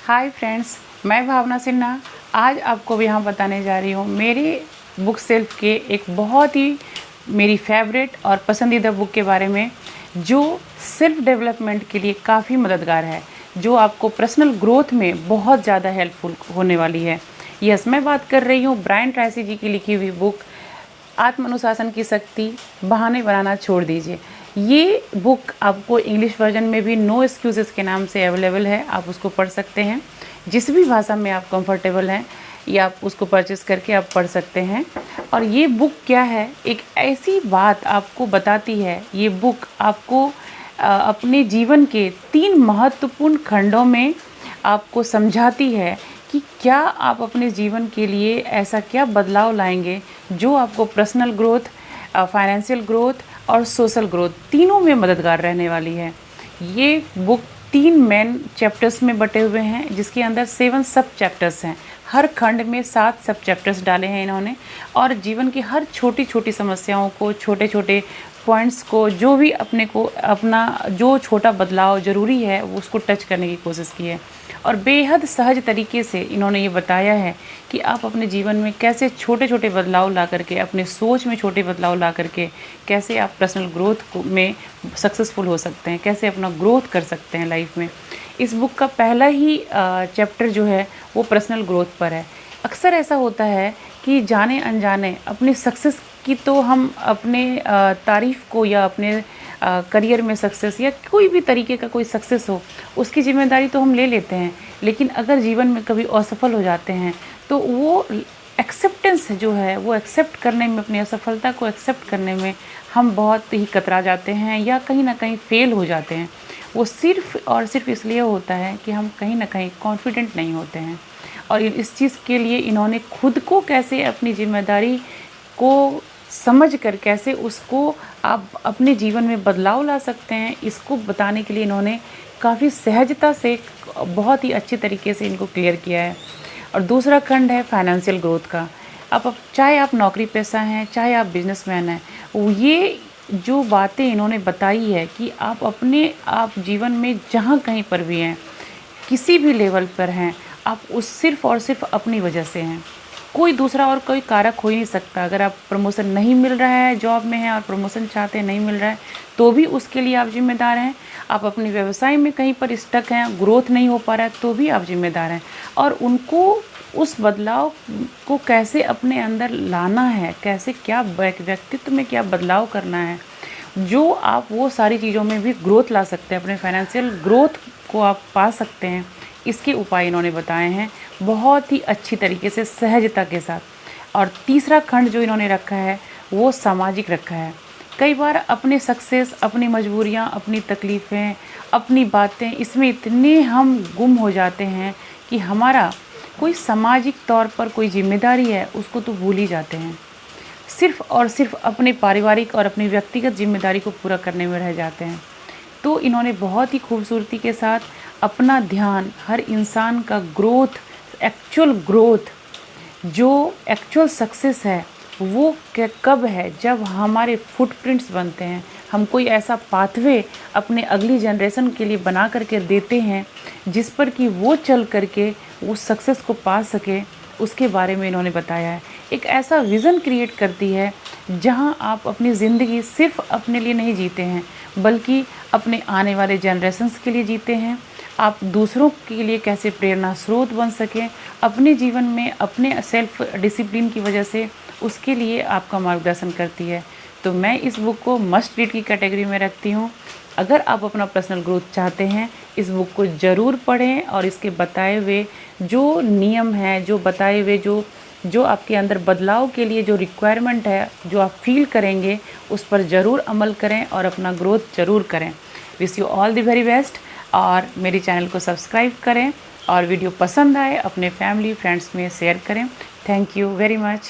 Hi friends, मैं भावना सिन्हा आज आपको भी यहाँ बताने जा रही हूँ मेरी बुक सेल्फ के एक बहुत ही मेरी फेवरेट और पसंदीदा बुक के बारे में, जो सेल्फ डेवलपमेंट के लिए काफ़ी मददगार है, जो आपको पर्सनल ग्रोथ में बहुत ज़्यादा हेल्पफुल होने वाली है। यस, मैं बात कर रही हूँ ब्रायन ट्रेसी जी की लिखी हुई बुक आत्म अनुशासन की शक्ति, बहाने बनाना छोड़ दीजिए। ये बुक आपको इंग्लिश वर्जन में भी नो एक्सक्यूज़ेस के नाम से अवेलेबल है, आप उसको पढ़ सकते हैं। जिस भी भाषा में आप कंफर्टेबल हैं या आप उसको परचेज़ करके आप पढ़ सकते हैं। और ये बुक क्या है, एक ऐसी बात आपको बताती है, ये बुक आपको अपने जीवन के 3 महत्वपूर्ण खंडों में आपको समझाती है कि क्या आप अपने जीवन के लिए ऐसा क्या बदलाव लाएंगे जो आपको पर्सनल ग्रोथ, फाइनेंशियल ग्रोथ और सोशल ग्रोथ तीनों में मददगार रहने वाली है। ये बुक 3 मेन चैप्टर्स में बटे हुए हैं, जिसके अंदर 7 सब चैप्टर्स हैं। हर खंड में 7 सब चैप्टर्स डाले हैं इन्होंने, और जीवन की हर छोटी छोटी समस्याओं को, छोटे छोटे पॉइंट्स को, जो भी अपने को अपना जो छोटा बदलाव ज़रूरी है वो उसको टच करने की कोशिश की है। और बेहद सहज तरीके से इन्होंने ये बताया है कि आप अपने जीवन में कैसे छोटे छोटे बदलाव ला करके, अपने सोच में छोटे बदलाव ला करके कैसे आप पर्सनल ग्रोथ में सक्सेसफुल हो सकते हैं, कैसे अपना ग्रोथ कर सकते हैं लाइफ में। इस बुक का पहला ही चैप्टर जो है वो पर्सनल ग्रोथ पर है। अक्सर ऐसा होता है कि जाने अनजाने अपनी सक्सेस की तो हम अपने तारीफ़ को या अपने करियर में सक्सेस या कोई भी तरीके का कोई सक्सेस हो, उसकी ज़िम्मेदारी तो हम ले लेते हैं। लेकिन अगर जीवन में कभी असफल हो जाते हैं तो वो एक्सेप्टेंस जो है, वो एक्सेप्ट करने में, अपनी असफलता को एक्सेप्ट करने में हम बहुत ही कतरा जाते हैं या कहीं ना कहीं फ़ेल हो जाते हैं। वो सिर्फ़ और सिर्फ इसलिए होता है कि हम कहीं ना कहीं कॉन्फिडेंट नहीं होते हैं। और इस चीज़ के लिए इन्होंने खुद को कैसे अपनी ज़िम्मेदारी को समझ कर कैसे उसको आप अपने जीवन में बदलाव ला सकते हैं, इसको बताने के लिए इन्होंने काफ़ी सहजता से, बहुत ही अच्छे तरीके से इनको क्लियर किया है। और दूसरा खंड है फाइनेंशियल ग्रोथ का। अब चाहे आप नौकरी पेशा हैं, चाहे आप बिजनेसमैन हैं, ये जो बातें इन्होंने बताई है कि आप जीवन में जहाँ कहीं पर भी हैं, किसी भी लेवल पर हैं, आप उस सिर्फ़ और सिर्फ अपनी वजह से हैं। कोई दूसरा और कोई कारक हो ही नहीं सकता। अगर आप प्रमोशन नहीं मिल रहा है, जॉब में हैं और प्रमोशन चाहते हैं, नहीं मिल रहा है, तो भी उसके लिए आप ज़िम्मेदार हैं। आप अपने व्यवसाय में कहीं पर स्टक हैं, ग्रोथ नहीं हो पा रहा है, तो भी आप ज़िम्मेदार हैं। और उनको उस बदलाव को कैसे अपने अंदर लाना है, कैसे क्या व्यक्तित्व में क्या बदलाव करना है, जो आप वो सारी चीज़ों में भी ग्रोथ ला सकते हैं, अपने फाइनेंशियल ग्रोथ को आप पा सकते हैं, इसके उपाय इन्होंने बताए हैं बहुत ही अच्छी तरीके से, सहजता के साथ। और तीसरा खंड जो इन्होंने रखा है वो सामाजिक रखा है। कई बार अपने सक्सेस, अपनी मजबूरियां, अपनी तकलीफ़ें, अपनी बातें, इसमें इतने हम गुम हो जाते हैं कि हमारा कोई सामाजिक तौर पर कोई जिम्मेदारी है उसको तो भूल ही जाते हैं। सिर्फ़ और सिर्फ अपने पारिवारिक और अपनी व्यक्तिगत जिम्मेदारी को पूरा करने में रह जाते हैं। तो इन्होंने बहुत ही खूबसूरती के साथ अपना ध्यान हर इंसान का ग्रोथ, एक्चुअल ग्रोथ, जो एक्चुअल सक्सेस है वो कब है, जब हमारे फुटप्रिंट्स बनते हैं, हम कोई ऐसा पाथवे अपने अगली जनरेशन के लिए बना करके देते हैं जिस पर कि वो चल करके वो सक्सेस को पा सके, उसके बारे में इन्होंने बताया है। एक ऐसा विज़न क्रिएट करती है जहां आप अपनी ज़िंदगी सिर्फ अपने लिए नहीं जीते हैं, बल्कि अपने आने वाले जनरेशन्स के लिए जीते हैं। आप दूसरों के लिए कैसे प्रेरणा स्रोत बन सकें अपने जीवन में, अपने सेल्फ डिसिप्लिन की वजह से, उसके लिए आपका मार्गदर्शन करती है। तो मैं इस बुक को मस्ट रीड की कैटेगरी में रखती हूँ। अगर आप अपना पर्सनल ग्रोथ चाहते हैं, इस बुक को ज़रूर पढ़ें और इसके बताए हुए जो नियम हैं, जो बताए हुए जो आपके अंदर बदलाव के लिए जो रिक्वायरमेंट है, जो आप फील करेंगे, उस पर ज़रूर अमल करें और अपना ग्रोथ ज़रूर करें। Wish you all the very best. और मेरे चैनल को सब्सक्राइब करें और वीडियो पसंद आए अपने फैमिली फ्रेंड्स में शेयर करें। Thank you very much.